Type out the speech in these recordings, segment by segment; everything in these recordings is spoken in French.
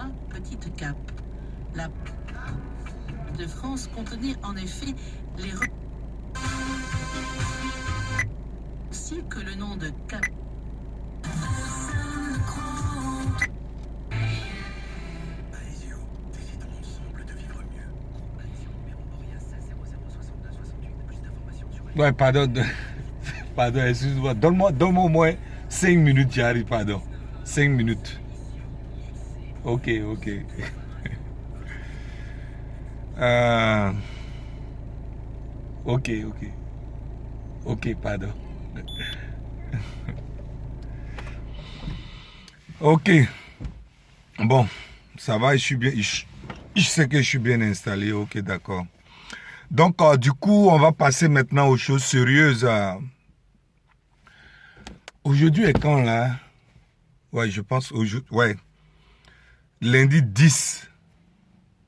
Là, petite cape. La de France contenait en effet les ainsi que le nom de cap. Ouais, pardon. Pardon, excuse-moi. Donne-moi au moins 5 minutes, j'arrive, pardon. 5 minutes. Ok, ok. Ok, ok. Ok, pardon. Ok. Bon, ça va, je suis bien. Je sais que je suis bien installé. Ok, d'accord. Donc, du coup, on va passer maintenant aux choses sérieuses. Aujourd'hui est quand là? Ouais, je pense aujourd'hui. Ouais. Lundi 10.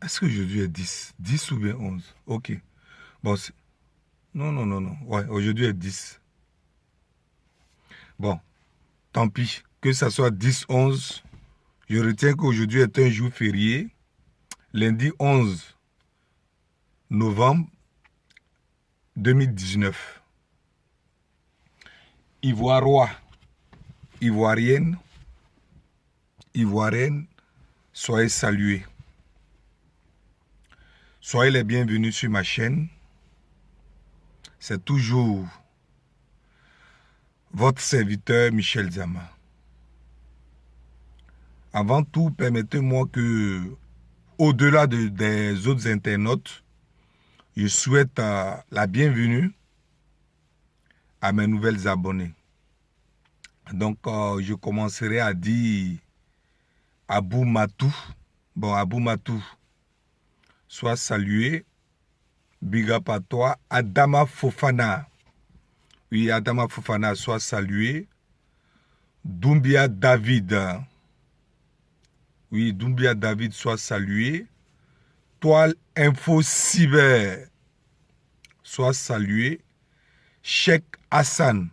Est-ce qu'aujourd'hui est 10? 10 ou bien 11? Ok. Bon, non, non, non, non. Ouais, aujourd'hui est 10. Bon, tant pis. Que ça soit 10, 11. Je retiens qu'aujourd'hui est un jour férié. Lundi 11 novembre 2019. Ivoirois, Ivoirienne, Ivoirienne, soyez salués. Soyez les bienvenus sur ma chaîne. C'est toujours votre serviteur Michel Zama. Avant tout, permettez-moi que, au-delà des autres internautes, je souhaite la bienvenue à mes nouvelles abonnés. Donc, je commencerai à dire Abou Matou. Bon, Abou Matou, sois salué. Big up à toi. Adama Fofana. Oui, Adama Fofana, sois salué. Doumbia David. Oui, Doumbia David, sois salué. Toile Info Cyber, sois salué. Cheikh Hassan.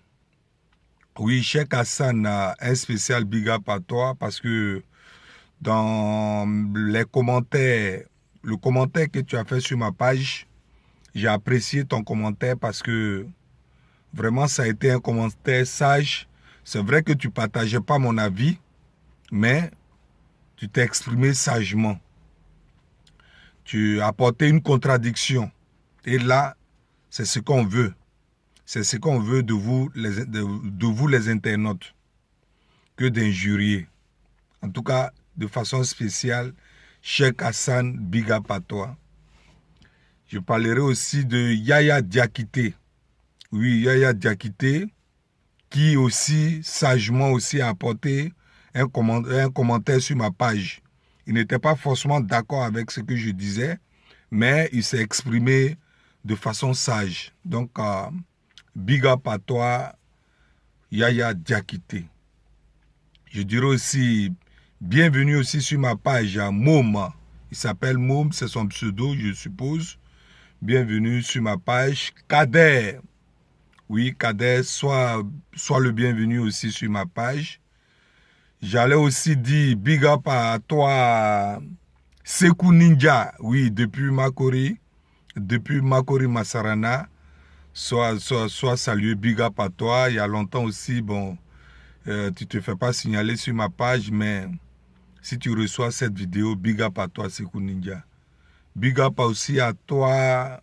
Oui, Cheikh Hassan, un spécial big up à toi parce que dans les commentaires, le commentaire que tu as fait sur ma page, j'ai apprécié ton commentaire parce que vraiment ça a été un commentaire sage. C'est vrai que tu ne partageais pas mon avis, mais tu t'es exprimé sagement. Tu as apporté une contradiction. Et là, c'est ce qu'on veut. C'est ce qu'on veut de vous, les internautes, que d'injurier. En tout cas, de façon spéciale, Cheikh Hassan, big up à toi. Je parlerai aussi de Yaya Diakité. Oui, Yaya Diakité, qui aussi, sagement aussi, a apporté un commentaire sur ma page. Il n'était pas forcément d'accord avec ce que je disais, mais il s'est exprimé de façon sage. Donc, big up à toi, Yaya Diakité. Je dirais aussi, bienvenue aussi sur ma page à Mom. Il s'appelle Mom, c'est son pseudo, je suppose. Bienvenue sur ma page. Kader. Oui, Kader, sois le bienvenu aussi sur ma page. J'allais aussi dire big up à toi, Sekou Ninja. Oui, depuis Makori Massarana. Sois salué, big up à toi. Il y a longtemps aussi, bon, tu ne te fais pas signaler sur ma page, mais si tu reçois cette vidéo, big up à toi, Sekou Ninja. Big up aussi à toi,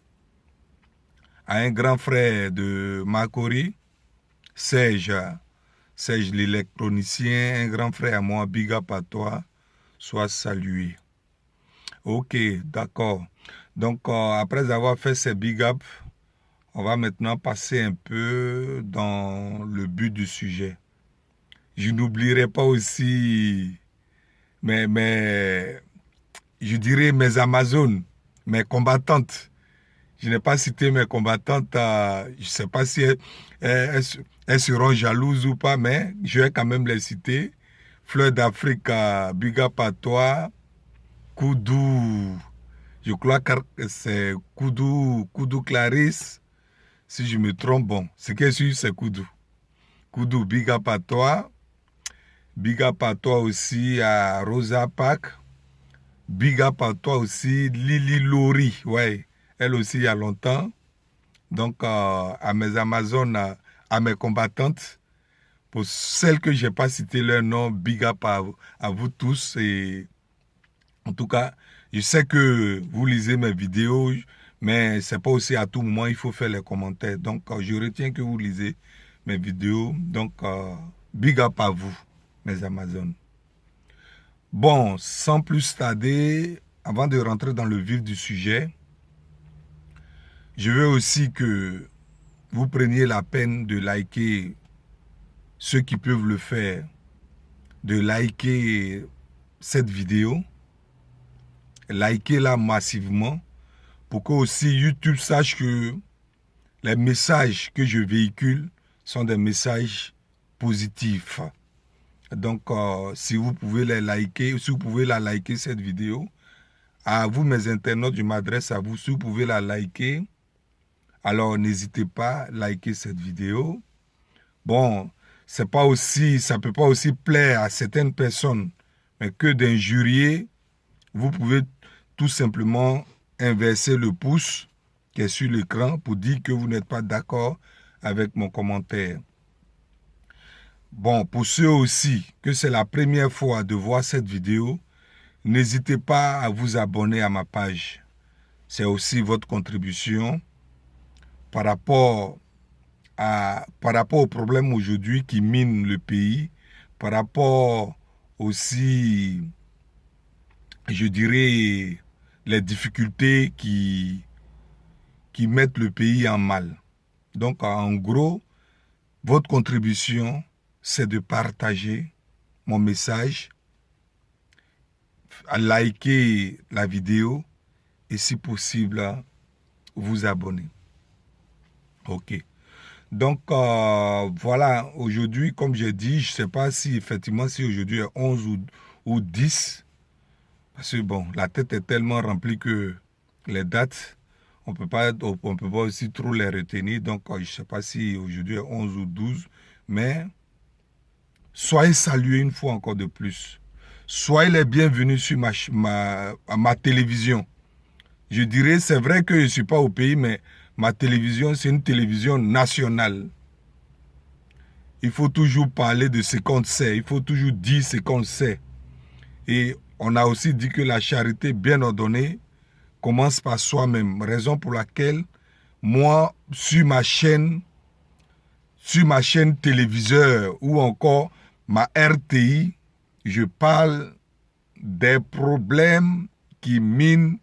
à un grand frère de Makori, Serge l'électronicien, un grand frère à moi, big up à toi, sois salué. Ok, d'accord. Donc, après avoir fait ces big up, on va maintenant passer un peu dans le but du sujet. Je n'oublierai pas aussi je dirais mes Amazones, mes combattantes. Je n'ai pas cité mes combattantes, je ne sais pas si elles seront jalouses ou pas, mais je vais quand même les citer. Fleur d'Afrique, big up à toi. Koudou, je crois que c'est Koudou Clarisse. Si je me trompe, bon, ce qui est sûr, c'est Koudou. Koudou, big up à toi. Big up à toi aussi à Rosa Park. Big up à toi aussi, Lily Lori. Ouais, elle aussi il y a longtemps. Donc, à mes Amazones, à mes combattantes. Pour celles que je n'ai pas cité leur nom, big up à vous tous. Et en tout cas, je sais que vous lisez mes vidéos, mais ce n'est pas aussi à tout moment, il faut faire les commentaires. Donc, je retiens que vous lisez mes vidéos. Donc, big up à vous, mes Amazones. Bon, sans plus tarder, avant de rentrer dans le vif du sujet, je veux aussi que vous preniez la peine de liker, ceux qui peuvent le faire, de liker cette vidéo, likez-la massivement pour que aussi YouTube sache que les messages que je véhicule sont des messages positifs. Donc, si vous pouvez les liker, si vous pouvez la liker cette vidéo, à vous mes internautes, je m'adresse à vous, si vous pouvez la liker, alors n'hésitez pas à liker cette vidéo. Bon, c'est pas aussi, ça ne peut pas aussi plaire à certaines personnes, mais que d'injurier, vous pouvez tout simplement inverser le pouce qui est sur l'écran pour dire que vous n'êtes pas d'accord avec mon commentaire. Bon, pour ceux aussi que c'est la première fois de voir cette vidéo, n'hésitez pas à vous abonner à ma page. C'est aussi votre contribution par rapport au problème aujourd'hui qui mine le pays, par rapport aussi, je dirais, les difficultés qui mettent le pays en mal. Donc, en gros, votre contribution, c'est de partager mon message, à liker la vidéo et si possible, vous abonner. Ok. Donc, voilà, aujourd'hui, comme j'ai dit, je ne sais pas si effectivement, si aujourd'hui est 11 ou 10, parce que bon, la tête est tellement remplie que les dates, on peut pas aussi trop les retenir. Donc, je ne sais pas si aujourd'hui est 11 ou 12, mais soyez salués une fois encore de plus. Soyez les bienvenus sur ma télévision. Je dirais, c'est vrai que je ne suis pas au pays, mais ma télévision, c'est une télévision nationale. Il faut toujours parler de ce qu'on sait. Il faut toujours dire ce qu'on sait. Et on a aussi dit que la charité bien ordonnée commence par soi-même. Raison pour laquelle, moi, sur ma chaîne téléviseur ou encore ma RTI, je parle des problèmes qui minent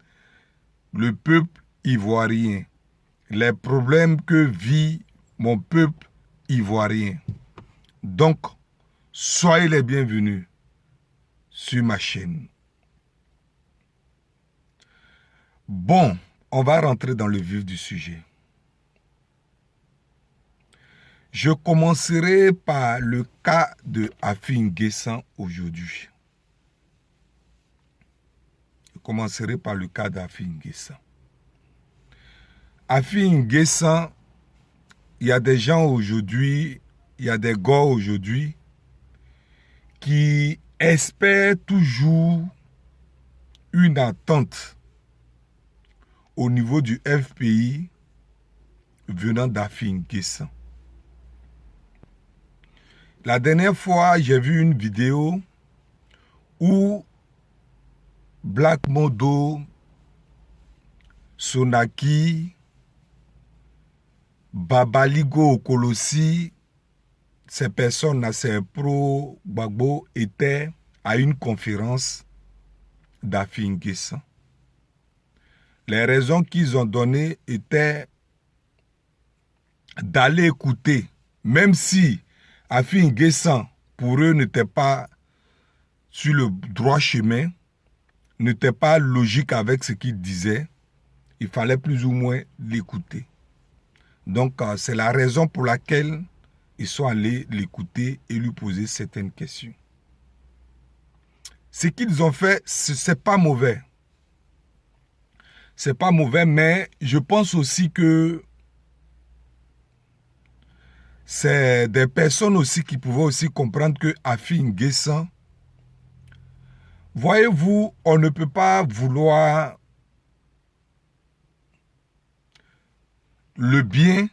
le peuple ivoirien. Les problèmes que vit mon peuple ivoirien. Donc, soyez les bienvenus sur ma chaîne. Bon, on va rentrer dans le vif du sujet. Je commencerai par le cas de Afi N'Guessan aujourd'hui. Je commencerai par le cas d'Afi N'Guessan. Afi N'Guessan, il y a des gens aujourd'hui, il y a des gars aujourd'hui qui espèrent toujours une entente au niveau du FPI venant d'Afi N'Guessan. La dernière fois, j'ai vu une vidéo où Black Modo, Sonaki, Babaligo Okolosi, ces personnes, ces pro-Gbagbo, étaient à une conférence d'Afi N'Guessan. Les raisons qu'ils ont données étaient d'aller écouter, même si Afi N'Guessan, pour eux, n'était pas sur le droit chemin, n'était pas logique avec ce qu'il disait, il fallait plus ou moins l'écouter. Donc, c'est la raison pour laquelle ils sont allés l'écouter et lui poser certaines questions. Ce qu'ils ont fait, ce n'est pas mauvais. C'est pas mauvais, mais je pense aussi que c'est des personnes aussi qui pouvaient aussi comprendre que Afi N'Guessan Voyez-vous, on ne peut pas vouloir le bien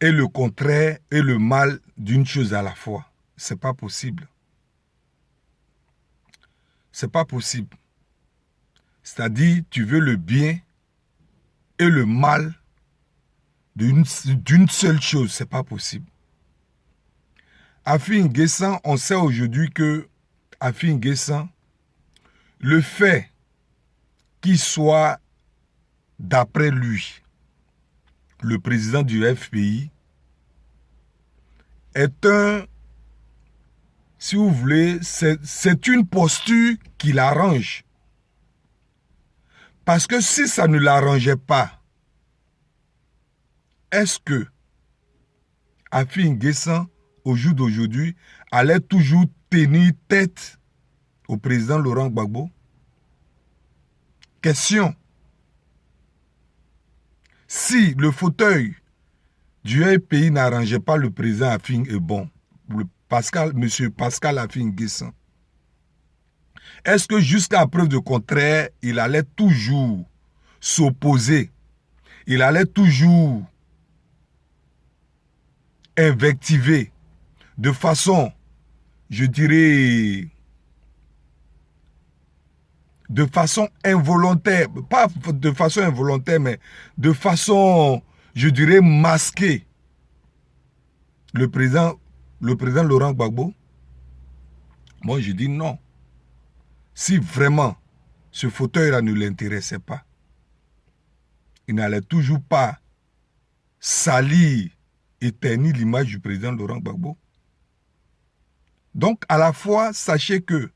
et le contraire et le mal d'une chose à la fois. C'est pas possible. C'est pas possible. C'est-à-dire, tu veux le bien et le mal d'une seule chose. C'est pas possible. Afi N'Guessan, on sait aujourd'hui que Afi N'Guessan, le fait qu'il soit, d'après lui, le président du FPI, est si vous voulez, c'est une posture qui l'arrange. Parce que si ça ne l'arrangeait pas, est-ce que Afi N'Guessan, au jour d'aujourd'hui, allait toujours tenir tête au président Laurent Gbagbo? Question. Si le fauteuil du FPI n'arrangeait pas le président Afi monsieur Pascal Afi N'Guessan, est-ce que jusqu'à preuve de contraire, il allait toujours s'opposer? Il allait toujours invectiver de façon, je dirais, de façon involontaire, pas de façon involontaire, mais de façon, je dirais, masquée, le président Laurent Gbagbo? Moi, je dis non. Si vraiment ce fauteuil-là ne l'intéressait pas, il n'allait toujours pas salir et ternir l'image du président Laurent Gbagbo. Donc, à la fois, sachez que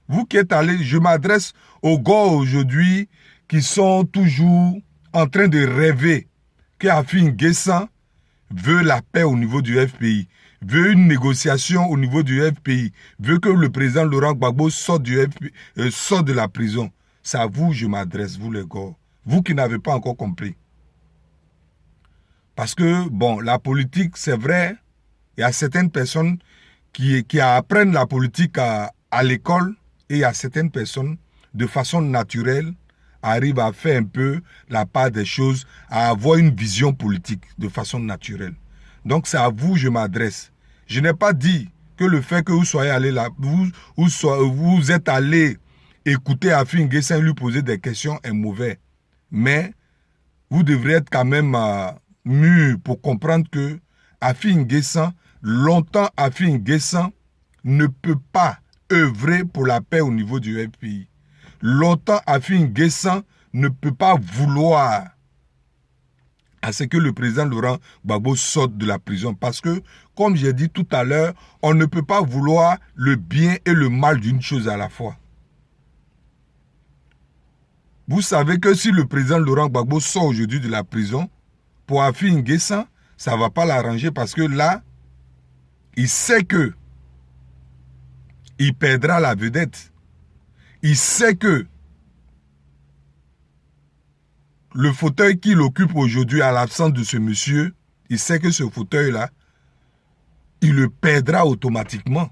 vous qui êtes allés, je m'adresse aux gars aujourd'hui qui sont toujours en train de rêver qu'Afi N'Guessan veut la paix au niveau du FPI, veut une négociation au niveau du FPI, veut que le président Laurent Gbagbo sorte de la prison. C'est à vous que je m'adresse, vous les gars. Vous qui n'avez pas encore compris. Parce que, bon, la politique, c'est vrai, il y a certaines personnes qui apprennent la politique à l'école et il y a certaines personnes, de façon naturelle, arrivent à faire un peu la part des choses, à avoir une vision politique de façon naturelle. Donc, c'est à vous que je m'adresse. Je n'ai pas dit que le fait que vous soyez allé là, vous êtes allé écouter Afi N'Guessan lui poser des questions est mauvais. Mais vous devrez être quand même mûr pour comprendre que Afi N'Guessan, longtemps Afi N'Guessan ne peut pas œuvrer pour la paix au niveau du FPI. Longtemps Afi N'Guessan ne peut pas vouloir à ce que le président Laurent Gbagbo sorte de la prison. Parce que, comme j'ai dit tout à l'heure, on ne peut pas vouloir le bien et le mal d'une chose à la fois. Vous savez que si le président Laurent Gbagbo sort aujourd'hui de la prison, pour Afi N'Guessan, ça ne va pas l'arranger parce que là, il sait que il perdra la vedette. Il sait que le fauteuil qu'il occupe aujourd'hui à l'absence de ce monsieur, il sait que ce fauteuil-là, il le perdra automatiquement.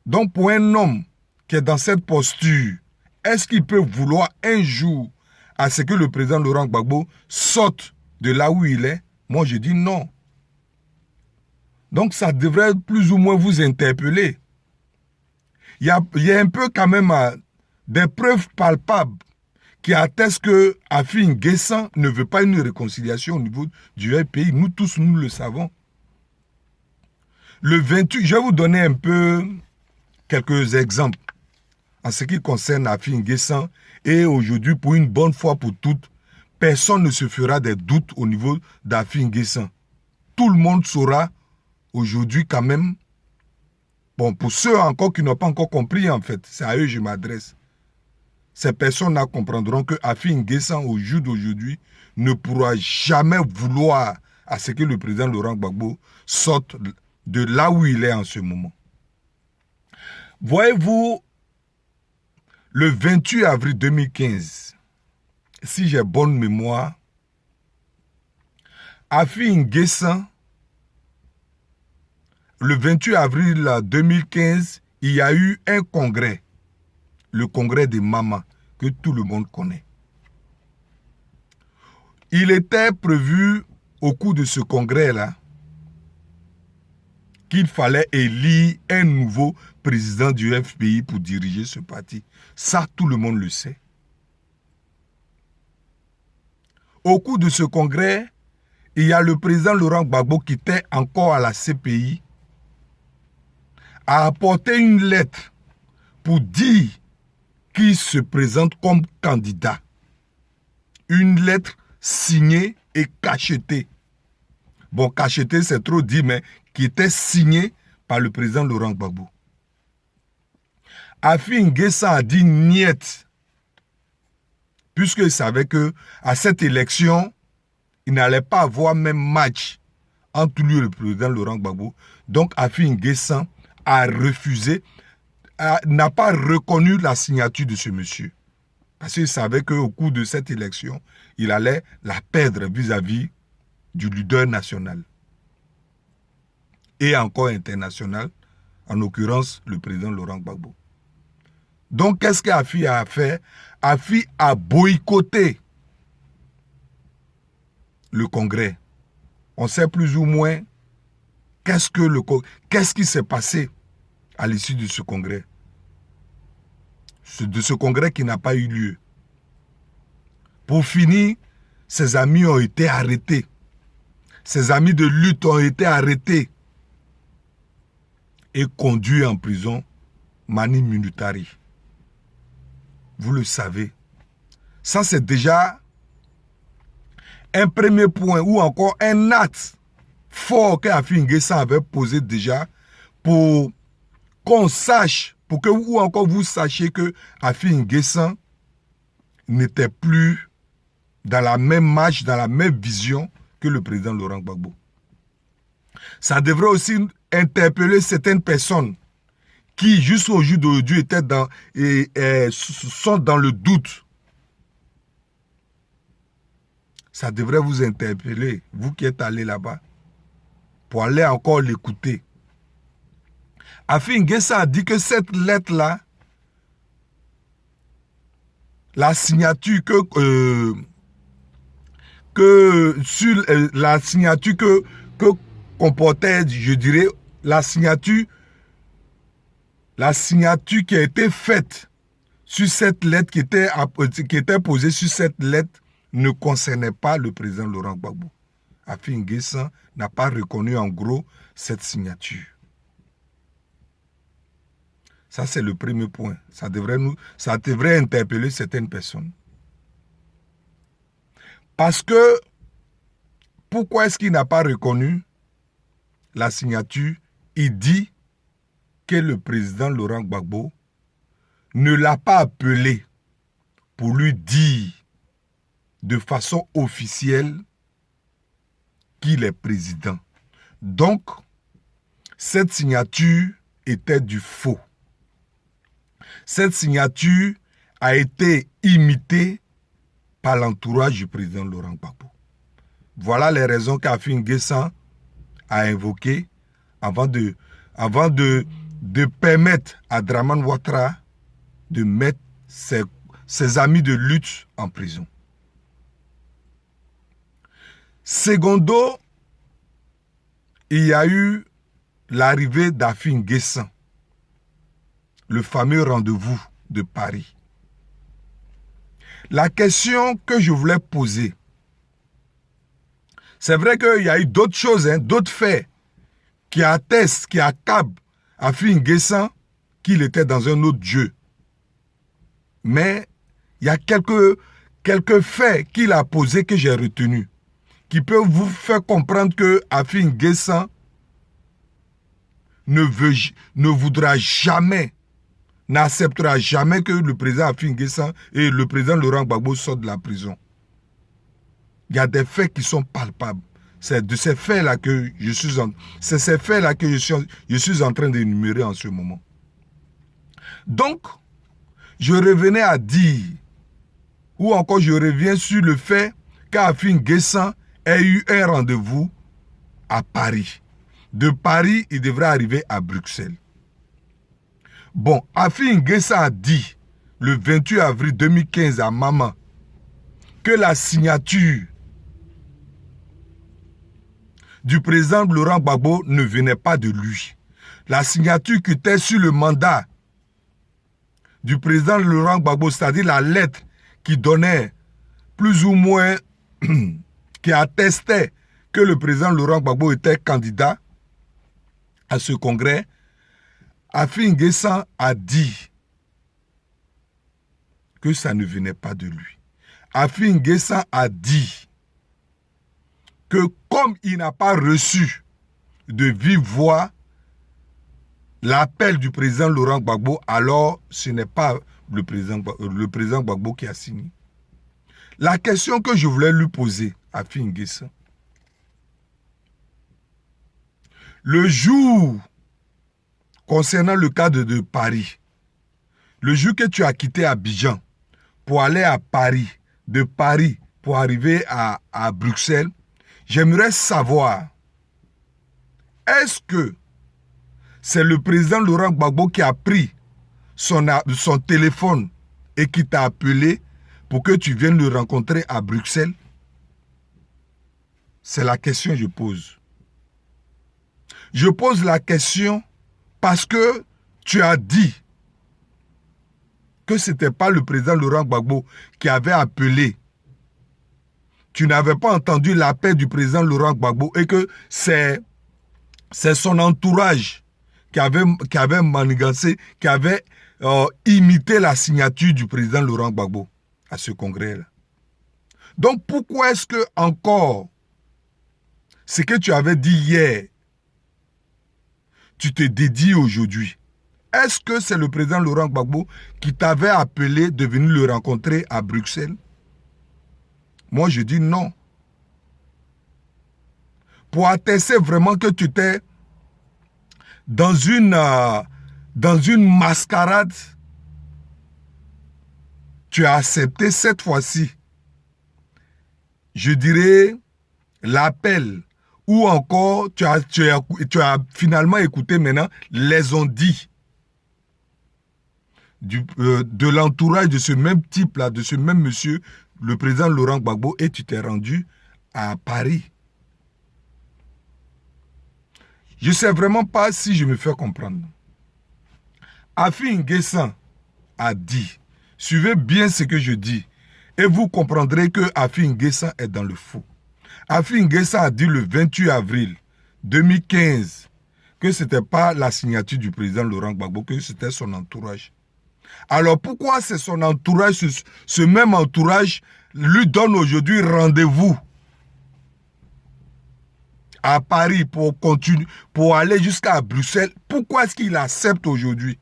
Donc pour un homme qui est dans cette posture, est-ce qu'il peut vouloir un jour à ce que le président Laurent Gbagbo sorte de là où il est? Moi je dis non. Donc ça devrait plus ou moins vous interpeller. Il y a un peu quand même des preuves palpables qui attestent que Afi N'Guessan ne veut pas une réconciliation au niveau du FPI. Nous tous, nous le savons. Le 28, je vais vous donner un peu quelques exemples en ce qui concerne Afi N'Guessan. Et aujourd'hui, pour une bonne fois pour toutes, personne ne se fera des doutes au niveau d'Afi N'Guessan. Tout le monde saura aujourd'hui quand même. Bon, pour ceux encore qui n'ont pas encore compris, en fait, c'est à eux que je m'adresse. Ces personnes-là comprendront que Afi N'Guessan, au jour d'aujourd'hui, ne pourra jamais vouloir à ce que le président Laurent Gbagbo sorte de là où il est en ce moment. Voyez-vous, le 28 avril 2015, si j'ai bonne mémoire, Afi N'Guessan, le 28 avril 2015, il y a eu un congrès, le congrès des mamans, que tout le monde connaît. Il était prévu au cours de ce congrès-là qu'il fallait élire un nouveau président du FPI pour diriger ce parti. Ça, tout le monde le sait. Au cours de ce congrès, il y a le président Laurent Gbagbo qui était encore à la CPI, a apporté une lettre pour dire qu'il se présente comme candidat. Une lettre signée et cachetée. Bon, cachetée, c'est trop dit, mais qui était signée par le président Laurent Gbagbo. Afi N'Guessan a dit niet, puisqu'il savait qu'à cette élection, il n'allait pas avoir même match entre lui et le président Laurent Gbagbo. Donc, Afi N'Guessan a refusé, n'a pas reconnu la signature de ce monsieur. Parce qu'il savait qu'au cours de cette élection, il allait la perdre vis-à-vis du leader national. Et encore international, en l'occurrence le président Laurent Gbagbo. Donc, qu'est-ce qu'Afi a fait? Afi a boycotté le congrès. On sait plus ou moins qu'est-ce qui s'est passé à l'issue de ce congrès. De ce congrès qui n'a pas eu lieu. Pour finir, ses amis ont été arrêtés. Ses amis de lutte ont été arrêtés et conduits en prison mani militari. Vous le savez. Ça, c'est déjà un premier point ou encore un acte fort qu'Afi N'Guessan avait posé déjà pour qu'on sache, pour que ou encore vous sachiez que Afi N'Guessan n'était plus dans la même marche, dans la même vision que le président Laurent Gbagbo. Ça devrait aussi interpeller certaines personnes qui, jusqu'au jour d'aujourd'hui, sont dans le doute. Ça devrait vous interpeller, vous qui êtes allés là-bas, pour aller encore l'écouter. Afi N'Guessan a dit que cette lettre-là, la signature la signature que comportait, je dirais, la signature qui a été faite sur cette lettre, qui était posée sur cette lettre, ne concernait pas le président Laurent Gbagbo. Afi N'Guessan n'a pas reconnu en gros cette signature. Ça, c'est le premier point. Ça devrait interpeller certaines personnes. Parce que, pourquoi est-ce qu'il n'a pas reconnu la signature? Il dit que le président Laurent Gbagbo ne l'a pas appelé pour lui dire de façon officielle qu'il est président. Donc, cette signature était du faux. Cette signature a été imitée par l'entourage du président Laurent Gbagbo. Voilà les raisons qu'Afi N'Guessan a invoquées avant de permettre à Dramane Ouattara de mettre ses amis de lutte en prison. Secondo, il y a eu l'arrivée d'Afi N'Guessan, le fameux rendez-vous de Paris. La question que je voulais poser, c'est vrai qu'il y a eu d'autres choses, d'autres faits qui attestent, qui accablent Afi N'Guessan qu'il était dans un autre jeu. Mais il y a quelques faits qu'il a posés que j'ai retenus, qui peuvent vous faire comprendre que Afi N'Guessan ne voudra jamais, n'acceptera jamais que le président Afi N'Guessan et le président Laurent Gbagbo sortent de la prison. Il y a des faits qui sont palpables. C'est de ces faits-là que je suis en train d'énumérer en ce moment. Donc, je revenais à dire, ou encore je reviens sur le fait qu'Afi N'Guessan ait eu un rendez-vous à Paris. De Paris, il devrait arriver à Bruxelles. Bon, Afi N'Guessan a dit le 28 avril 2015 à Maman que la signature du président Laurent Gbagbo ne venait pas de lui. La signature qui était sur le mandat du président Laurent Gbagbo, c'est-à-dire la lettre qui donnait plus ou moins, qui attestait que le président Laurent Gbagbo était candidat à ce congrès, Afi N'Guessan a dit que ça ne venait pas de lui. Afi N'Guessan a dit que comme il n'a pas reçu de vive voix l'appel du président Laurent Gbagbo, alors ce n'est pas le président Gbagbo qui a signé. La question que je voulais lui poser à Afi N'Guessan, le jour concernant le cas de Paris, le jour que tu as quitté Abidjan pour aller à Paris, de Paris pour arriver à Bruxelles, j'aimerais savoir, est-ce que c'est le président Laurent Gbagbo qui a pris son téléphone et qui t'a appelé pour que tu viennes le rencontrer à Bruxelles? C'est la question que je pose. Je pose la question parce que tu as dit que ce n'était pas le président Laurent Gbagbo qui avait appelé. Tu n'avais pas entendu l'appel du président Laurent Gbagbo et que c'est son entourage qui avait manigancé, qui avait imité la signature du président Laurent Gbagbo à ce congrès-là. Donc pourquoi est-ce que encore ce que tu avais dit hier, tu te dédies aujourd'hui? Est-ce que c'est le président Laurent Gbagbo qui t'avait appelé de venir le rencontrer à Bruxelles? Moi, je dis non. Pour attester vraiment que tu étais dans une mascarade, tu as accepté cette fois-ci, je dirais, l'appel, ou encore tu as finalement écouté maintenant les on-dit de l'entourage de ce même type-là, de ce même monsieur, le président Laurent Gbagbo, et tu t'es rendu à Paris. Je ne sais vraiment pas si je me fais comprendre. Afi N'Guessan a dit, suivez bien ce que je dis, et vous comprendrez que Afi N'Guessan est dans le faux. Afi N'Guessan a dit le 28 avril 2015 que ce n'était pas la signature du président Laurent Gbagbo, que c'était son entourage. Alors pourquoi c'est son entourage, ce même entourage, lui donne aujourd'hui rendez-vous à Paris pour continuer, pour aller jusqu'à Bruxelles? Pourquoi est-ce qu'il accepte aujourd'hui?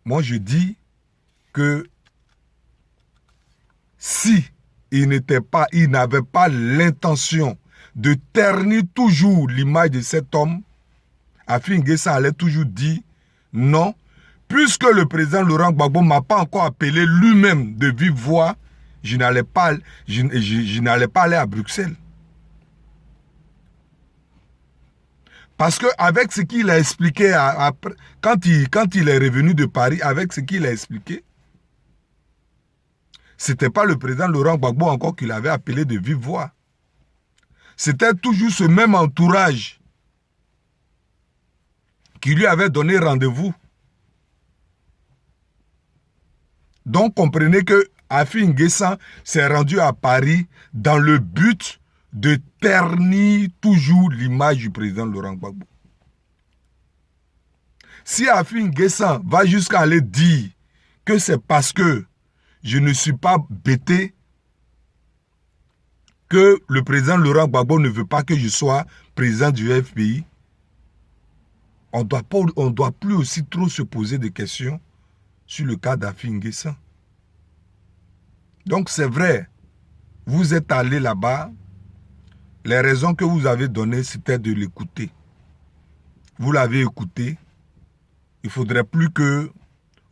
Moi, je dis que si il n'avait pas l'intention de ternir toujours l'image de cet homme, Afi N'Guessan allait toujours dire non, puisque le président Laurent Gbagbo ne m'a pas encore appelé lui-même de vive voix, je n'allais pas aller à Bruxelles. Parce qu'avec ce qu'il a expliqué, quand il est revenu de Paris, avec ce qu'il a expliqué, ce n'était pas le président Laurent Gbagbo encore qu'il avait appelé de vive voix. C'était toujours ce même entourage qui lui avait donné rendez-vous. Donc, comprenez que Afi N'Guessan s'est rendu à Paris dans le but de ternir toujours l'image du président Laurent Gbagbo. Si Afi N'Guessan va jusqu'à aller dire que c'est parce que je ne suis pas bêté que le président Laurent Gbagbo ne veut pas que je sois président du FPI, on ne doit plus aussi trop se poser des questions sur le cas d'Afi N'Guessan. Donc c'est vrai, vous êtes allé là-bas, les raisons que vous avez données, c'était de l'écouter. Vous l'avez écouté, il ne faudrait plus que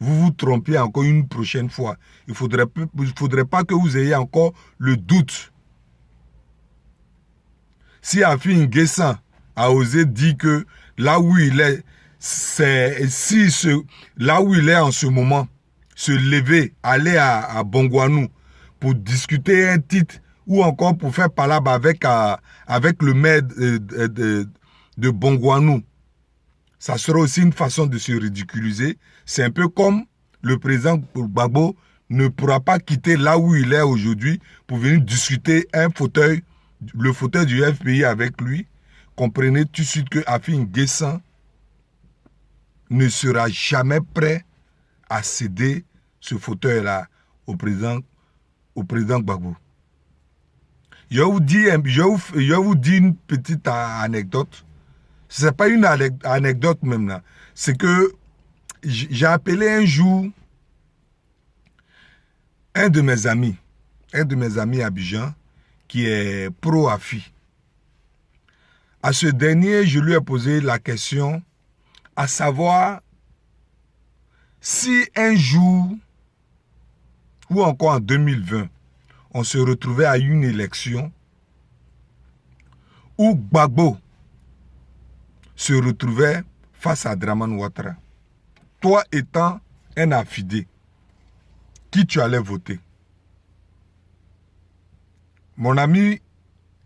vous vous trompiez encore une prochaine fois. Il ne faudrait pas que vous ayez encore le doute. Si Afi N'Guessan a osé dire que là où il est, là où il est en ce moment, se lever, aller à Bongouanou pour discuter un titre ou encore pour faire palabre avec le maire de Bongouanou, ça sera aussi une façon de se ridiculiser. C'est un peu comme le président Gbagbo ne pourra pas quitter là où il est aujourd'hui pour venir discuter le fauteuil du FPI avec lui. Comprenez tout de suite que Afin N'Guessan ne sera jamais prêt à céder ce fauteuil-là au président Gbagbo. Je vais vous dire une petite anecdote. Ce n'est pas une anecdote même là. C'est que j'ai appelé un jour un de mes amis à Abidjan, qui est pro-AFI. À ce dernier, je lui ai posé la question à savoir si un jour, ou encore en 2020, on se retrouvait à une élection où Gbagbo se retrouvait face à Dramane Ouattara. Toi étant un affidé, qui tu allais voter? Mon ami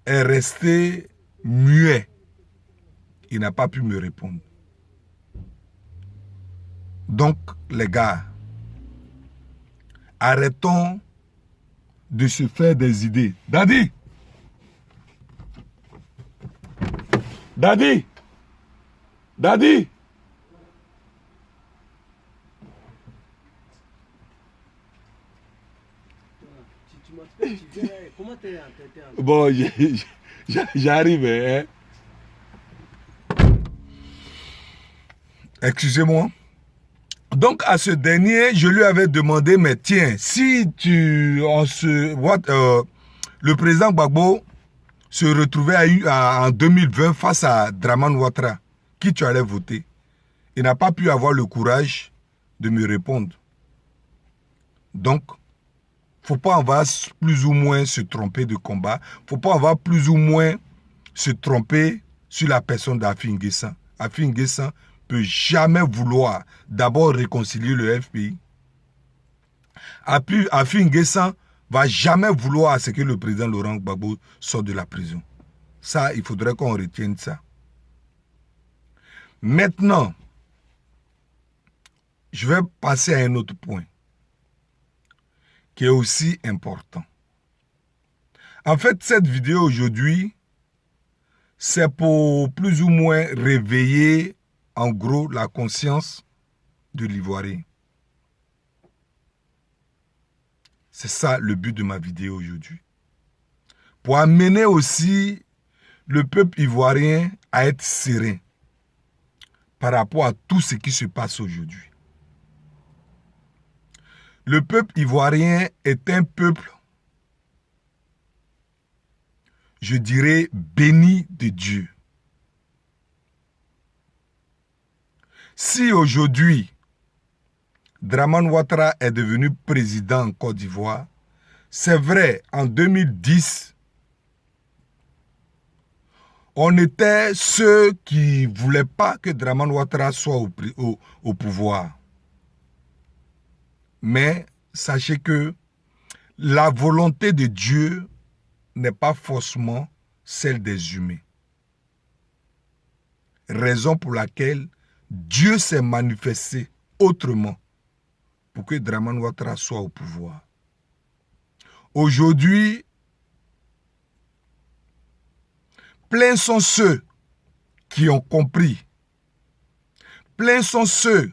est resté muet. Il n'a pas pu me répondre. Donc, les gars, arrêtons de se faire des idées. Daddy! Daddy! Daddy! Comment t'es Bon, j'arrive. Hein. Excusez-moi. Donc, à ce dernier, je lui avais demandé, mais tiens, si le président Gbagbo se retrouvait en 2020 face à Dramane Ouattara, qui tu allais voter? Il n'a pas pu avoir le courage de me répondre. Donc, faut pas avoir plus ou moins se tromper de combat. Faut pas avoir plus ou moins se tromper sur la personne d'Afin N'Guessan. Afin N'Guessan peut jamais vouloir d'abord réconcilier le FPI. Afin N'Guessan va jamais vouloir à ce que le président Laurent Gbagbo sorte de la prison. Ça, il faudrait qu'on retienne ça. Maintenant, je vais passer à un autre point qui est aussi important. En fait, cette vidéo aujourd'hui, c'est pour plus ou moins réveiller en gros la conscience de l'Ivoirien. C'est ça le but de ma vidéo aujourd'hui. Pour amener aussi le peuple ivoirien à être serein par rapport à tout ce qui se passe aujourd'hui. Le peuple ivoirien est un peuple, je dirais, béni de Dieu. Si aujourd'hui, Dramane Ouattara est devenu président en Côte d'Ivoire, c'est vrai, en 2010, on était ceux qui ne voulaient pas que Dramane Ouattara soit au pouvoir. Mais sachez que la volonté de Dieu n'est pas forcément celle des humains. Raison pour laquelle Dieu s'est manifesté autrement pour que Dramane Ouattara soit au pouvoir. Aujourd'hui, pleins sont ceux qui ont compris. Pleins sont ceux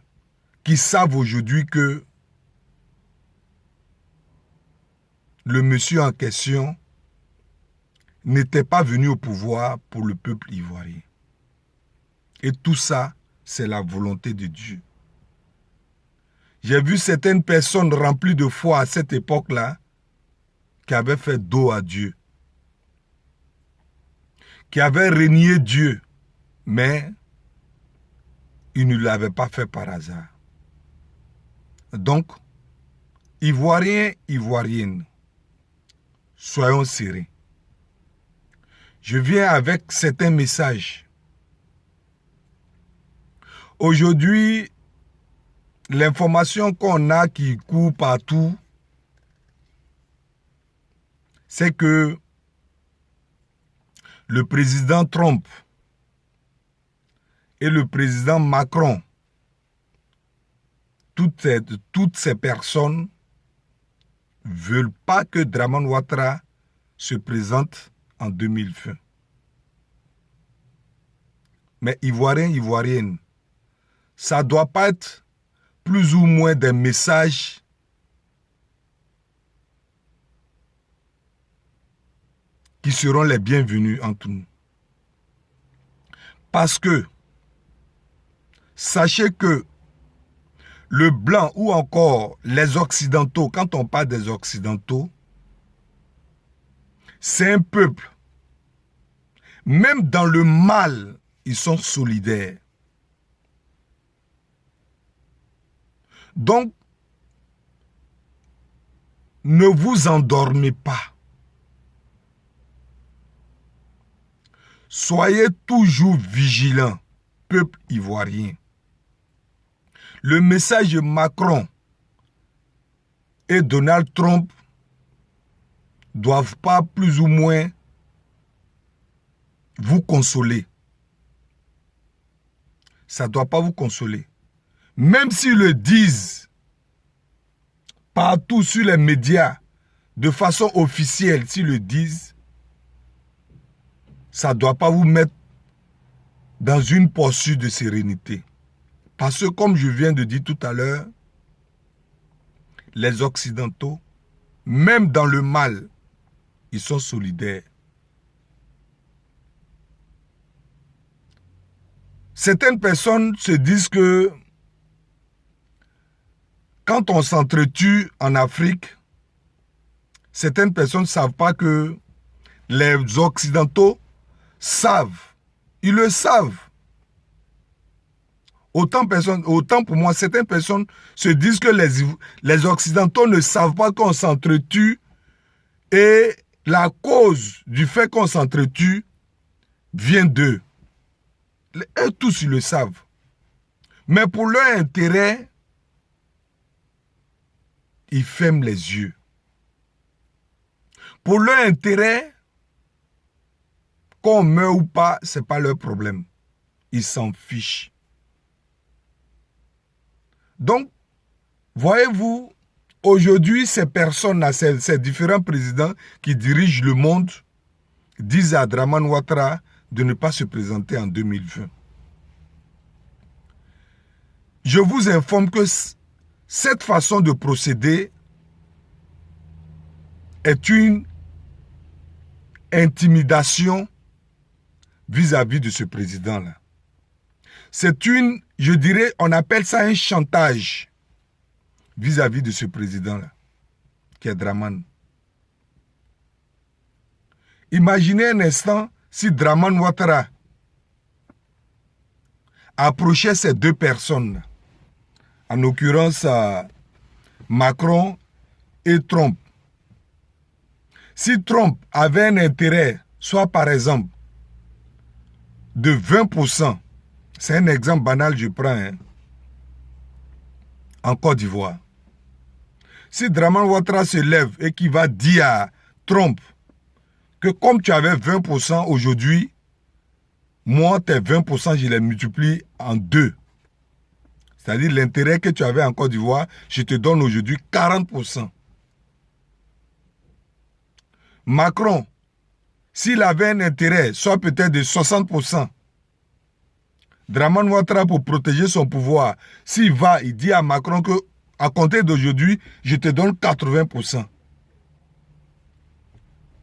qui savent aujourd'hui que le monsieur en question n'était pas venu au pouvoir pour le peuple ivoirien. Et tout ça, c'est la volonté de Dieu. J'ai vu certaines personnes remplies de foi à cette époque-là qui avaient fait dos à Dieu, qui avaient renié Dieu, mais ils ne l'avaient pas fait par hasard. Donc, Ivoiriens, Ivoiriennes, soyons sereins. Je viens avec certains messages Aujourd'hui, l'information qu'on a qui court partout, c'est que le président Trump et le président Macron, toutes ces personnes ne veulent pas que Dramane Ouattara se présente en 2020. Mais Ivoiriens, Ivoiriennes, ça ne doit pas être plus ou moins des messages qui seront les bienvenus entre nous. Parce que, sachez que le blanc ou encore les occidentaux, quand on parle des occidentaux, c'est un peuple. Même dans le mal, ils sont solidaires. Donc, ne vous endormez pas. Soyez toujours vigilants, peuple ivoirien. Le message de Macron et Donald Trump ne doivent pas plus ou moins vous consoler. Ça ne doit pas vous consoler. Même s'ils le disent partout sur les médias, de façon officielle, s'ils le disent, ça ne doit pas vous mettre dans une posture de sérénité. Parce que, comme je viens de dire tout à l'heure, les Occidentaux, même dans le mal, ils sont solidaires. Certaines personnes se disent que quand on s'entretue en Afrique, certaines personnes ne savent pas que les Occidentaux savent. Ils le savent. Autant pour moi, certaines personnes se disent que les Occidentaux ne savent pas qu'on s'entretue et la cause du fait qu'on s'entretue vient d'eux. Eux tous, ils le savent. Mais pour leur intérêt, ils ferment les yeux. Pour leur intérêt, qu'on meurt ou pas, ce n'est pas leur problème. Ils s'en fichent. Donc, voyez-vous, aujourd'hui, ces personnes-là, ces différents présidents qui dirigent le monde, disent à Dramane Ouattara de ne pas se présenter en 2020. Je vous informe que cette façon de procéder est une intimidation vis-à-vis de ce président-là. C'est une, je dirais, on appelle ça un chantage vis-à-vis de ce président-là, qui est Dramane. Imaginez un instant si Dramane Ouattara approchait ces deux personnes, en l'occurrence Macron et Trump. Si Trump avait un intérêt, soit par exemple, de 20%, c'est un exemple banal, je prends, en Côte d'Ivoire. Si Dramane Ouattara se lève et qu'il va dire à Trump que comme tu avais 20% aujourd'hui, moi, tes 20%, je les multiplie en 2. C'est-à-dire l'intérêt que tu avais en Côte d'Ivoire, je te donne aujourd'hui 40%. Macron, s'il avait un intérêt, soit peut-être de 60%, Dramane Ouattara, pour protéger son pouvoir, s'il va, il dit à Macron que à compter d'aujourd'hui, je te donne 80%.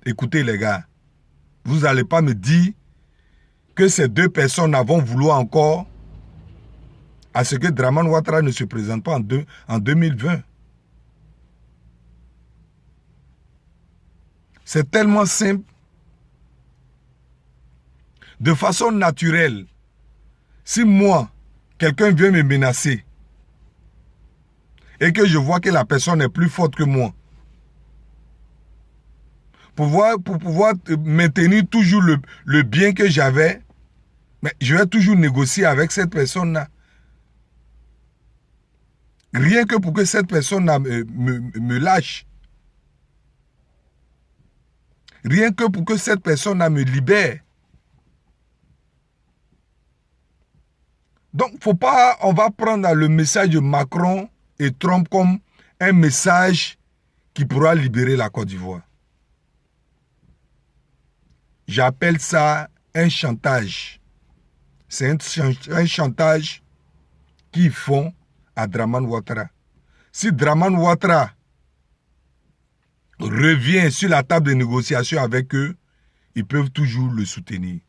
Écoutez les gars, vous n'allez pas me dire que ces deux personnes vont vouloir encore à ce que Dramane Ouattara ne se présente pas en 2020. C'est tellement simple. De façon naturelle, si moi, quelqu'un vient me menacer et que je vois que la personne est plus forte que moi, pour pouvoir maintenir toujours le bien que j'avais, mais je vais toujours négocier avec cette personne-là. Rien que pour que cette personne me lâche. Rien que pour que cette personne me libère. Donc, faut pas, on va prendre le message de Macron et Trump comme un message qui pourra libérer la Côte d'Ivoire. J'appelle ça un chantage. C'est un chantage qu'ils font à Dramane Ouattara. Si Dramane Ouattara revient sur la table de négociation avec eux, ils peuvent toujours le soutenir.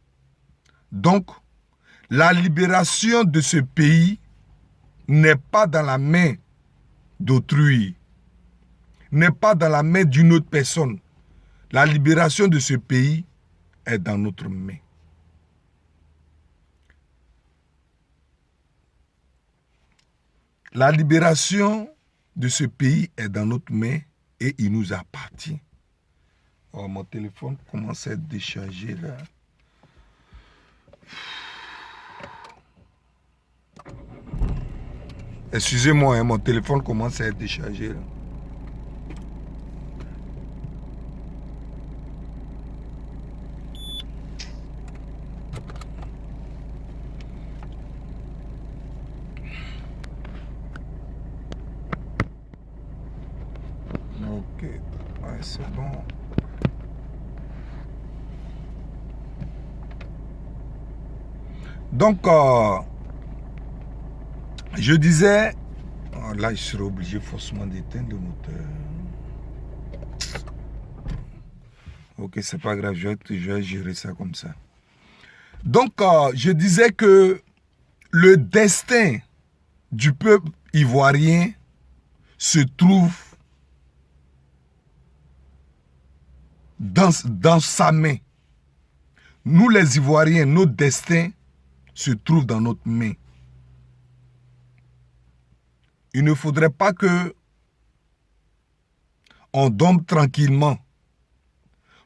Donc, la libération de ce pays n'est pas dans la main d'autrui, n'est pas dans la main d'une autre personne. La libération de ce pays est dans notre main. La libération de ce pays est dans notre main et il nous appartient. Oh, mon téléphone commence à être déchargé là. Excusez-moi, hein, mon téléphone commence à être déchargé là. Ok, ouais, c'est bon. Donc, je disais, là, je serais obligé forcément d'éteindre le moteur. Ok, c'est pas grave, je vais gérer ça comme ça. Donc, je disais que le destin du peuple ivoirien se trouve dans sa main. Nous, les Ivoiriens, notre destin se trouve dans notre main. Il ne faudrait pas que on dorme tranquillement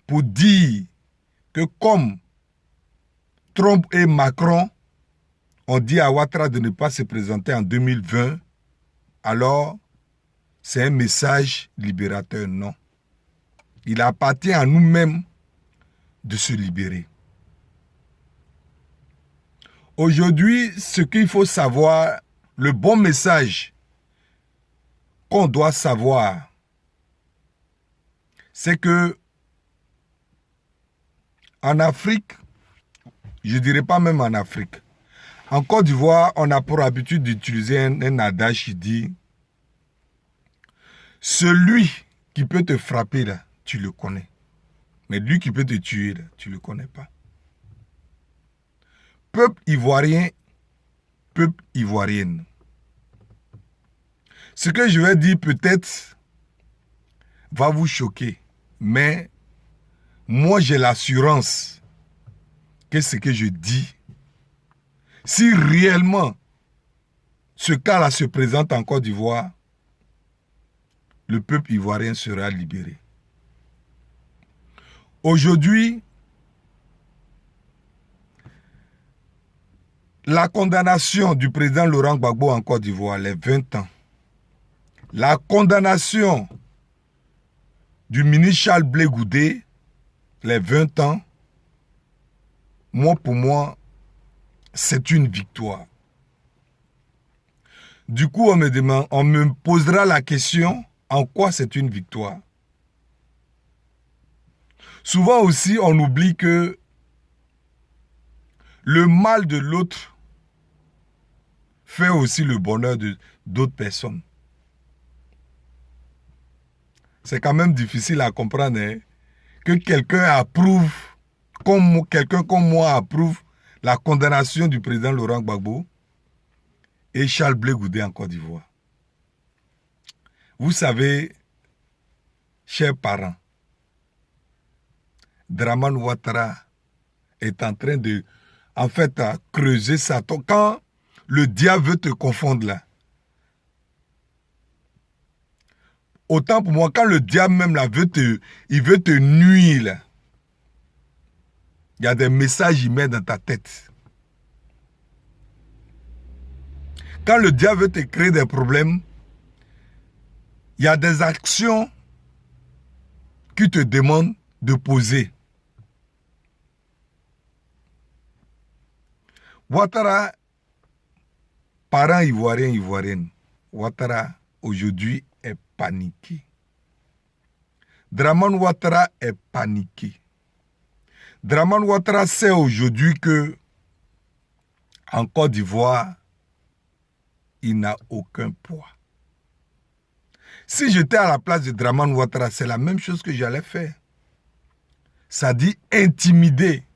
pour dire que comme Trump et Macron ont dit à Ouattara de ne pas se présenter en 2020, alors c'est un message libérateur. Non. Il appartient à nous-mêmes de se libérer. Aujourd'hui, ce qu'il faut savoir, le bon message qu'on doit savoir, c'est que en Afrique, je ne dirais pas même en Afrique, en Côte d'Ivoire, on a pour habitude d'utiliser un adage qui dit « Celui qui peut te frapper, là, tu le connais. Mais lui qui peut te tuer, là, tu ne le connais pas. » Peuple ivoirien, peuple ivoirienne. Ce que je vais dire peut-être va vous choquer, mais moi j'ai l'assurance que ce que je dis, si réellement ce cas-là se présente en Côte d'Ivoire, le peuple ivoirien sera libéré. Aujourd'hui, la condamnation du président Laurent Gbagbo en Côte d'Ivoire, les 20 ans. La condamnation du ministre Charles Blé Goudé, les 20 ans. Moi, pour moi, c'est une victoire. Du coup, on me posera la question, en quoi c'est une victoire? Souvent aussi, on oublie que le mal de l'autre fait aussi le bonheur d'autres personnes. C'est quand même difficile à comprendre, hein, que quelqu'un approuve, quelqu'un comme moi approuve la condamnation du président Laurent Gbagbo et Charles Blé Goudé en Côte d'Ivoire. Vous savez, chers parents, Dramane Ouattara est en train de, creuser sa tombe. Quand le diable veut te confondre là, autant pour moi, quand le diable même là il veut te nuire là, il y a des messages qu'il met dans ta tête. Quand le diable veut te créer des problèmes, Il y a des actions qui te demandent de poser. Ouattara, parent ivoirien, ivoirienne, Ouattara aujourd'hui est paniqué. Dramane Ouattara est paniqué. Dramane Ouattara sait aujourd'hui que en Côte d'Ivoire, il n'a aucun poids. Si j'étais à la place de Dramane Ouattara, c'est la même chose que j'allais faire. Ça dit intimider.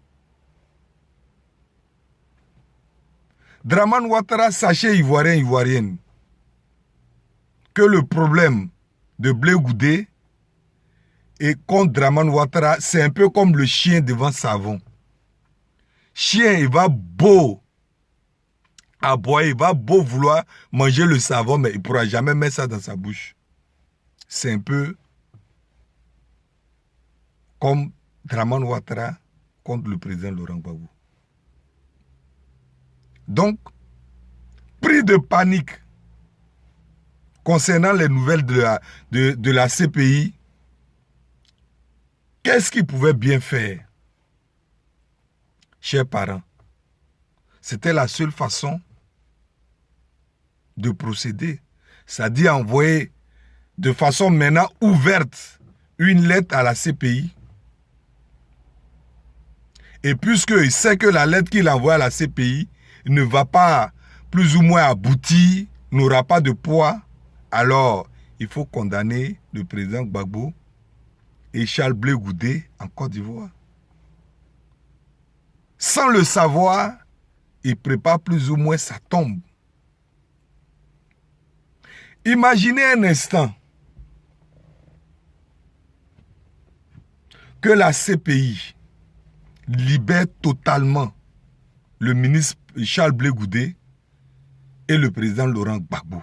Dramane Ouattara, sachez ivoirien, ivoirienne, que le problème de Blé Goudé et contre Dramane Ouattara, c'est un peu comme le chien devant savon. Chien, il va beau aboyer, il va beau vouloir manger le savon, mais il ne pourra jamais mettre ça dans sa bouche. C'est un peu comme Dramane Ouattara contre le président Laurent Gbagbo. Donc, pris de panique concernant les nouvelles de la CPI, qu'est-ce qu'il pouvait bien faire, chers parents? C'était la seule façon de procéder. C'est-à-dire envoyer de façon maintenant ouverte une lettre à la CPI. Et puisqu'il sait que la lettre qu'il envoie à la CPI ne va pas plus ou moins aboutir, n'aura pas de poids, alors il faut condamner le président Gbagbo et Charles Blé Goudé en Côte d'Ivoire. Sans le savoir, il prépare plus ou moins sa tombe. Imaginez un instant que la CPI libère totalement le ministre Charles Blé Goudé et le président Laurent Gbagbo.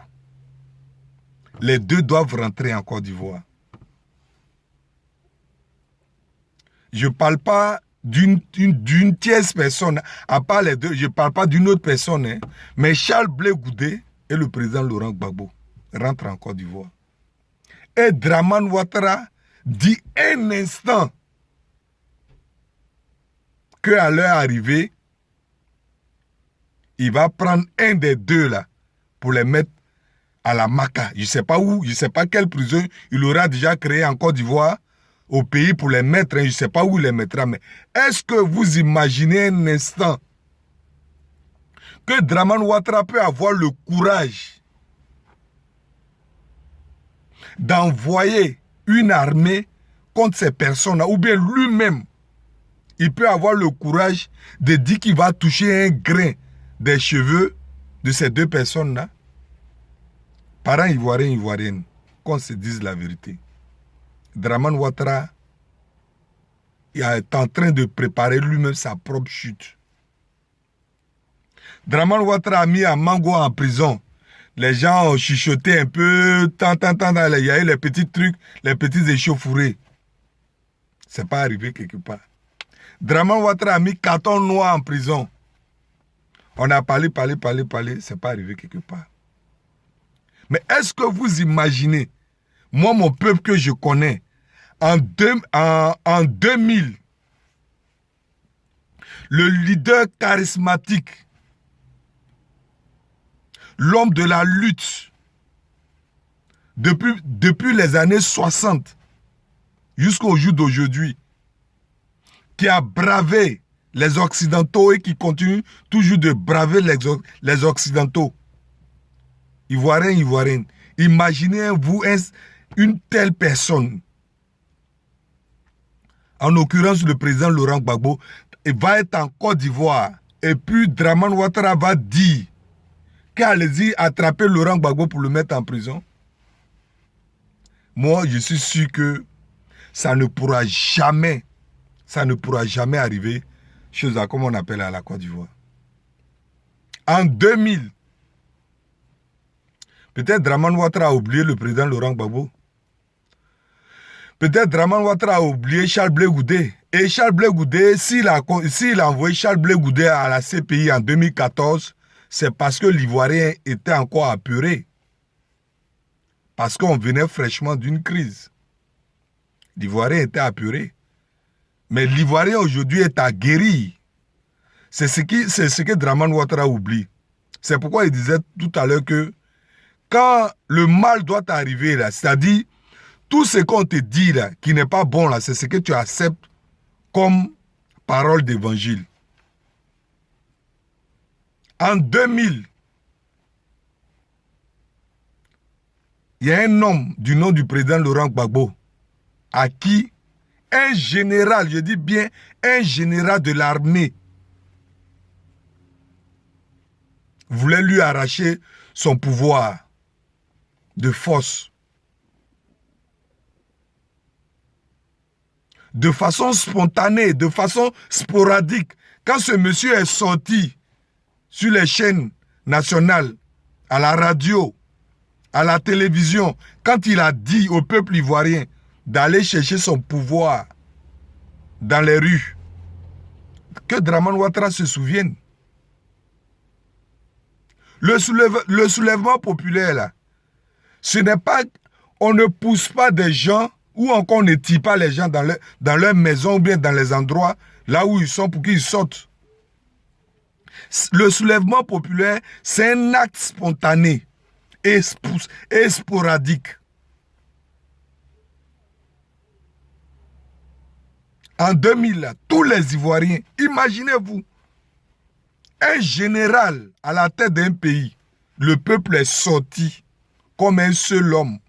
Les deux doivent rentrer en Côte d'Ivoire. Je ne parle pas d'une tierce personne, à part les deux, je ne parle pas d'une autre personne, hein, mais Charles Blé Goudé et le président Laurent Gbagbo rentrent en Côte d'Ivoire. Et Dramane Ouattara dit un instant qu'à leur arrivée, il va prendre un des deux là pour les mettre à la Maca. Je ne sais pas où, je ne sais pas quelle prison il aura déjà créé en Côte d'Ivoire au pays pour les mettre. Je ne sais pas où il les mettra. Mais est-ce que vous imaginez un instant que Dramane Ouattara peut avoir le courage d'envoyer une armée contre ces personnes-là, ou bien lui-même, il peut avoir le courage de dire qu'il va toucher un grain des cheveux de ces deux personnes-là? Parents ivoiriens, ivoiriennes, qu'on se dise la vérité. Dramane Ouattara est en train de préparer lui-même sa propre chute. Dramane Ouattara a mis Amango en prison. Les gens ont chuchoté un peu, il y a eu les petits trucs, les petits échauffourés. C'est pas arrivé quelque part. Dramane Ouattara a mis Carton Noir en prison. On a parlé, c'est pas arrivé quelque part. Mais est-ce que vous imaginez, moi, mon peuple que je connais, en 2000, le leader charismatique, l'homme de la lutte, depuis les années 60 jusqu'au jour d'aujourd'hui, qui a bravé les Occidentaux et qui continue toujours de braver les Occidentaux, Ivoiriens, Ivoiriennes, imaginez-vous une telle personne, en l'occurrence le président Laurent Gbagbo, va être en Côte d'Ivoire, et puis Dramane Ouattara va dire qu'allez-y attraper Laurent Gbagbo pour le mettre en prison. Moi, je suis sûr que ça ne pourra jamais arriver chose à comme on appelle à la Côte d'Ivoire. En 2000, peut-être Dramane Ouattara a oublié le président Laurent Gbagbo. Peut-être Dramane Ouattara a oublié Charles Blé Goudé. Et Charles Blé Goudé, s'il a envoyé Charles Blé Goudé à la CPI en 2014, c'est parce que l'Ivoirien était encore apeuré. parce qu'on venait fraîchement d'une crise. L'Ivoirien était apeuré. Mais l'Ivoirien aujourd'hui est aguerri. C'est ce que Dramane Ouattara oublie. C'est pourquoi il disait tout à l'heure que quand le mal doit arriver, là, c'est-à-dire tout ce qu'on te dit là, qui n'est pas bon, là, c'est ce que tu acceptes comme parole d'évangile. En 2000, il y a un homme du nom du président Laurent Gbagbo à qui un général, je dis bien un général de l'armée, voulait lui arracher son pouvoir de force. De façon spontanée, de façon sporadique. Quand ce monsieur est sorti sur les chaînes nationales, à la radio, à la télévision, quand il a dit au peuple ivoirien d'aller chercher son pouvoir dans les rues, que Dramane Ouattara se souvienne. Le soulèvement populaire, là, ce n'est pas, on ne pousse pas des gens ou encore on ne tire pas les gens dans leur maison ou bien dans les endroits là où ils sont pour qu'ils sortent. Le soulèvement populaire, c'est un acte spontané et sporadique. En 2000, tous les Ivoiriens, imaginez-vous, un général à la tête d'un pays, le peuple est sorti comme un seul homme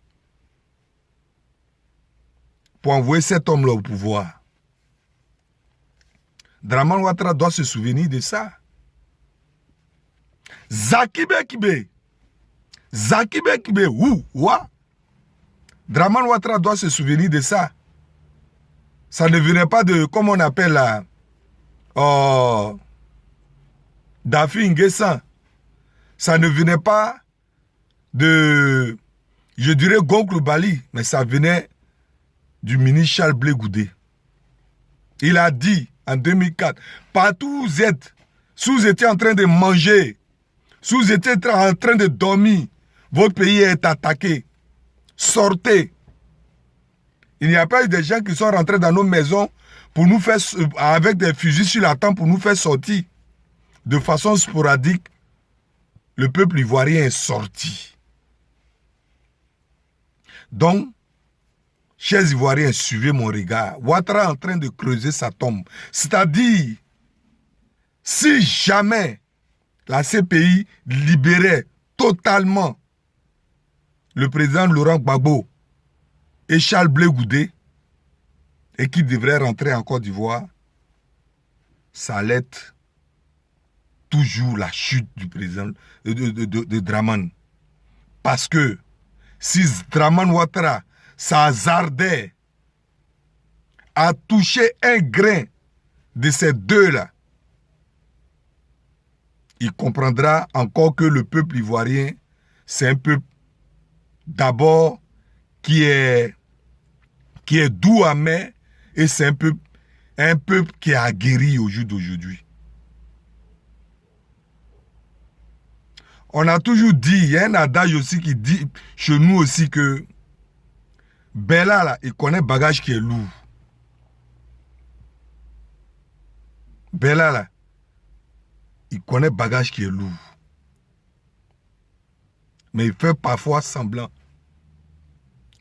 pour envoyer cet homme-là au pouvoir. Dramane Ouattara doit se souvenir de ça. Zakibé Kibé, ouah. Dramane Ouattara doit se souvenir de ça. Ça ne venait pas de, comme on appelle là, Dafi Nguessan. Ça ne venait pas de, je dirais, Goncle Bali, mais ça venait du ministre Charles Blé Goudé. Il a dit en 2004, partout où vous êtes, si vous étiez en train de manger, si vous étiez en train de dormir, votre pays est attaqué. Sortez. Il n'y a pas eu des gens qui sont rentrés dans nos maisons pour nous faire, avec des fusils sur la tempe pour nous faire sortir. De façon sporadique, le peuple ivoirien est sorti. Donc, chers Ivoiriens, suivez mon regard. Ouattara est en train de creuser sa tombe. C'est-à-dire, si jamais la CPI libérait totalement le président Laurent Gbagbo et Charles Blé Goudé, et qui devrait rentrer en Côte d'Ivoire, ça allait être toujours la chute du président de Dramane. Parce que si Dramane Ouattara s'hasardait à toucher un grain de ces deux-là, il comprendra encore que le peuple ivoirien, c'est un peuple d'abord qui est doux amer, et c'est un peuple qui est aguerri au jour d'aujourd'hui. On a toujours dit, il y a un adage aussi qui dit chez nous aussi que Bella, là, il connaît bagage qui est lourd. Bella, là, il connaît bagage qui est lourd. Mais il fait parfois semblant.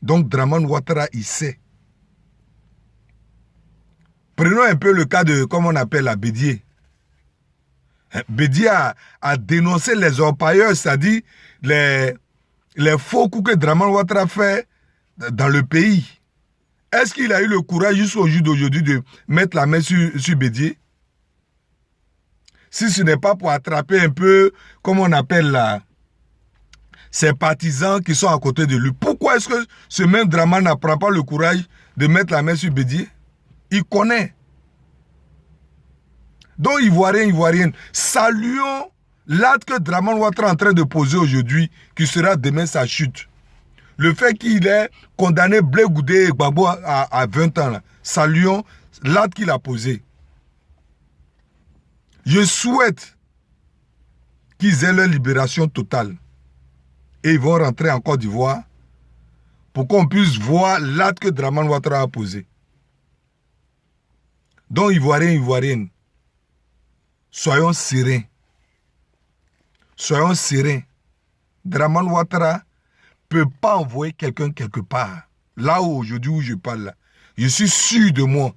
Donc Dramane Ouattara, il sait. Prenons un peu le cas de, comme on appelle la Bédier. Bédier a dénoncé les orpailleurs, c'est-à-dire les faux coups que Dramane Ouattara fait dans le pays. Est-ce qu'il a eu le courage jusqu'au jour d'aujourd'hui de mettre la main sur Bédier? Si ce n'est pas pour attraper un peu, comme on appelle là, ses partisans qui sont à côté de lui. Pourquoi est-ce que ce même Dramane ne prend pas le courage de mettre la main sur Bédier? Il connaît. Donc, Ivoiriens, saluons l'acte que Dramane Ouattara est en train de poser aujourd'hui, qui sera demain sa chute. Le fait qu'il ait condamné Blé Goudé et Gbagbo à 20 ans, là, saluons l'acte qu'il a posé. Je souhaite qu'ils aient leur libération totale. Et ils vont rentrer en Côte d'Ivoire pour qu'on puisse voir l'acte que Dramane Ouattara a posé. Donc, Ivoiriens, Ivoiriennes, soyons sereins. Soyons sereins. Dramane Ouattara ne peut pas envoyer quelqu'un quelque part. Là où aujourd'hui où je parle, là, je suis sûr de moi.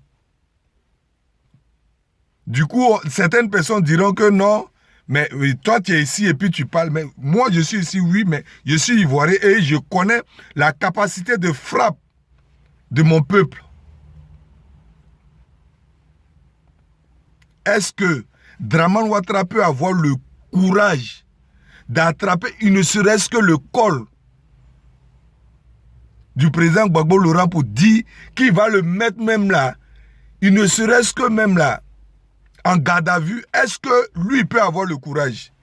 Du coup, certaines personnes diront que non, mais toi tu es ici et puis tu parles. Mais moi je suis ici, oui, mais je suis ivoirien et je connais la capacité de frappe de mon peuple. Est-ce que Dramane Ouattara peut avoir le courage d'attraper, il ne serait-ce que le col du président Gbagbo Laurent pour dire qu'il va le mettre même là, il ne serait-ce que même là, en garde à vue, est-ce que lui peut avoir le courage?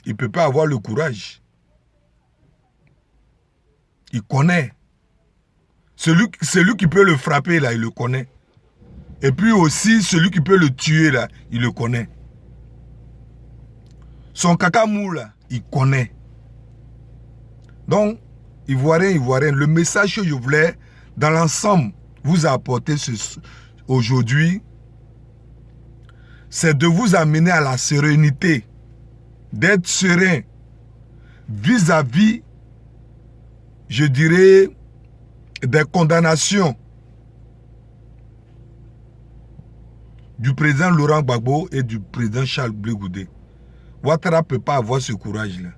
Il ne peut pas avoir le courage. Il connaît. Celui qui peut le frapper là, il le connaît. Et puis aussi, celui qui peut le tuer là, il le connaît. Son cacamou là, il connaît. Donc, Ivoiriens, Ivoiriennes, le message que je voulais, dans l'ensemble, vous apporter aujourd'hui, c'est de vous amener à la sérénité, d'être serein vis-à-vis, je dirais, des condamnations du président Laurent Gbagbo et du président Charles Blé Goudé. Ouattara ne peut pas avoir ce courage-là.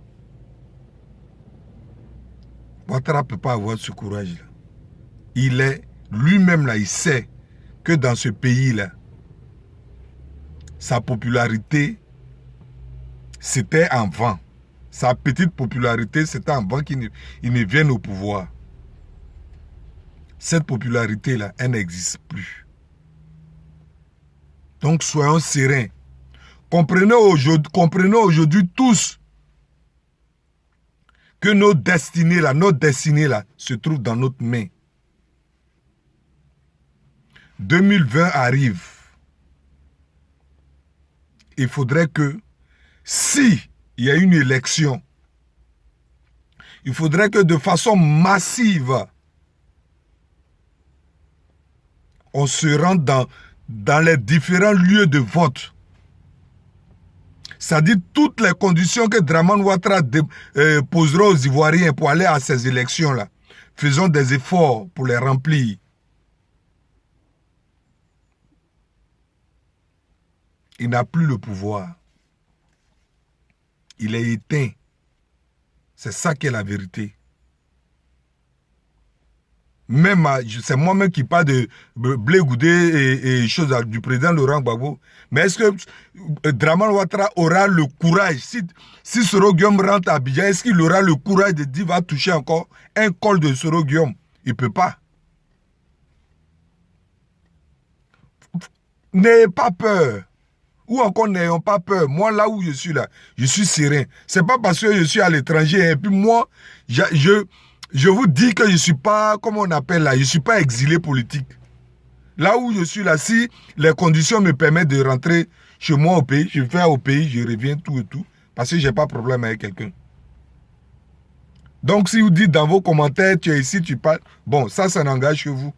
Ouattara ne peut pas avoir ce courage-là. Il est, lui-même là, il sait que dans ce pays-là, sa popularité, c'était en vent. Sa petite popularité, c'était en vent qu'il ne vienne au pouvoir. Cette popularité-là, elle n'existe plus. Donc, soyons sereins. Comprenez aujourd'hui tous que notre destinée là, se trouve dans notre main. 2020 arrive. Il faudrait que, si il y a une élection, il faudrait que de façon massive, on se rende dans les différents lieux de vote. C'est-à-dire toutes les conditions que Dramane Ouattara posera aux Ivoiriens pour aller à ces élections-là. Faisons des efforts pour les remplir. Il n'a plus le pouvoir. Il est éteint. C'est ça qui est la vérité. Même, c'est moi-même qui parle de Blé Goudé et choses du président Laurent Gbagbo. Mais est-ce que Dramane Ouattara aura le courage, si Soro Guillaume rentre à Abidjan, est-ce qu'il aura le courage de dire va toucher encore un col de Soro Guillaume? Il ne peut pas. N'ayez pas peur. Ou encore n'ayons pas peur. Moi, là où je suis là, je suis serein. Ce n'est pas parce que je suis à l'étranger. Et puis moi, je vous dis que je ne suis pas, comment on appelle là, je ne suis pas exilé politique. Là où je suis là, si les conditions me permettent de rentrer chez moi au pays, je vais au pays, je reviens tout et tout, parce que je n'ai pas de problème avec quelqu'un. Donc si vous dites dans vos commentaires, tu es ici, tu parles, bon, ça n'engage que vous.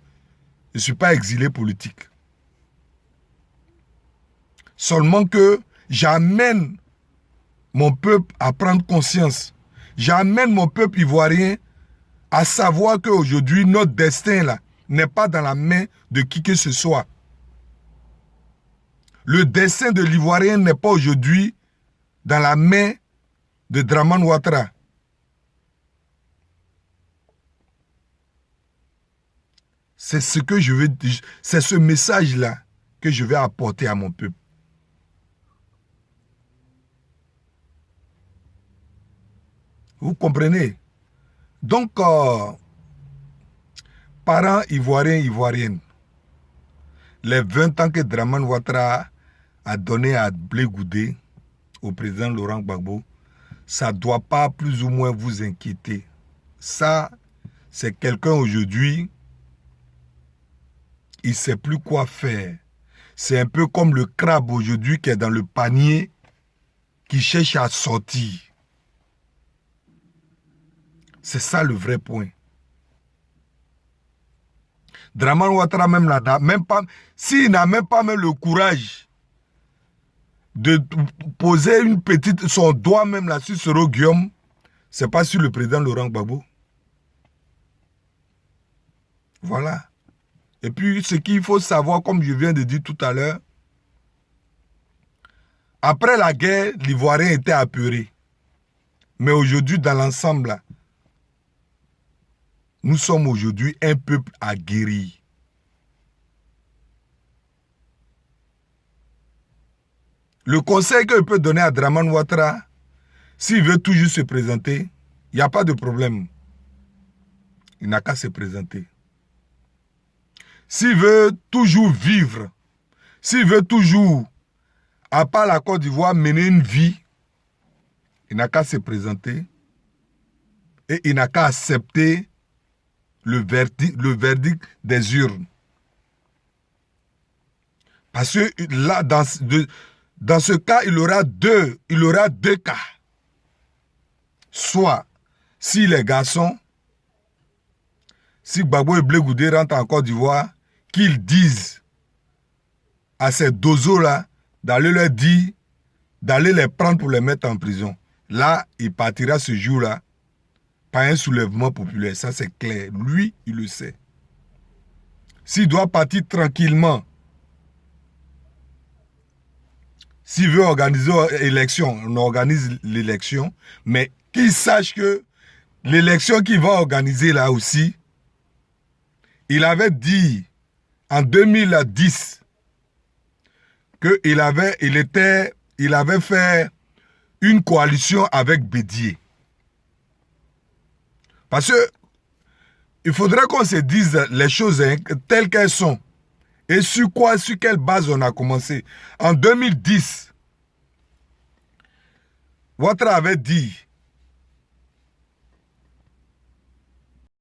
Je ne suis pas exilé politique. Seulement que j'amène mon peuple à prendre conscience. J'amène mon peuple ivoirien à savoir qu'aujourd'hui, notre destin là n'est pas dans la main de qui que ce soit. Le destin de l'Ivoirien n'est pas aujourd'hui dans la main de Dramane Ouattara. C'est ce que je veux dire, c'est ce message-là que je vais apporter à mon peuple. Vous comprenez? Donc, parents ivoiriens, ivoiriennes, les 20 ans que Dramane Ouattara a donné à Blé Goudé, au président Laurent Gbagbo, ça ne doit pas plus ou moins vous inquiéter. Ça, c'est quelqu'un aujourd'hui, il ne sait plus quoi faire. C'est un peu comme le crabe aujourd'hui qui est dans le panier, qui cherche à sortir. C'est ça le vrai point. Draman Ouattara même là, même pas, s'il n'a même pas même le courage de poser son doigt même là sur Soro Guillaume, c'est pas sur le président Laurent Gbagbo. Voilà. Et puis, ce qu'il faut savoir, comme je viens de dire tout à l'heure, après la guerre, l'Ivoirien était apeuré. Mais aujourd'hui, dans l'ensemble, nous sommes aujourd'hui un peuple aguerri. Le conseil que je peux donner à Draman Ouattara, s'il veut toujours se présenter, il n'y a pas de problème. Il n'a qu'à se présenter. S'il veut toujours vivre, s'il veut toujours, à part la Côte d'Ivoire, mener une vie, il n'a qu'à se présenter et il n'a qu'à accepter le verdict des urnes. Parce que là, dans ce cas, il aura deux cas. Soit, si les garçons, si Gbagbo et Blé Goudé rentrent en Côte d'Ivoire, qu'ils disent à ces dozos-là d'aller leur dire, d'aller les prendre pour les mettre en prison. Là, il partira ce jour-là par un soulèvement populaire. Ça, c'est clair. Lui, il le sait. S'il doit partir tranquillement, s'il veut organiser l'élection, on organise l'élection, mais qu'il sache que l'élection qu'il va organiser là aussi, il avait dit en 2010 qu'il avait fait une coalition avec Bédié. Parce que il faudrait qu'on se dise les choses telles qu'elles sont. Et sur quelle base on a commencé. En 2010, Ouattara avait dit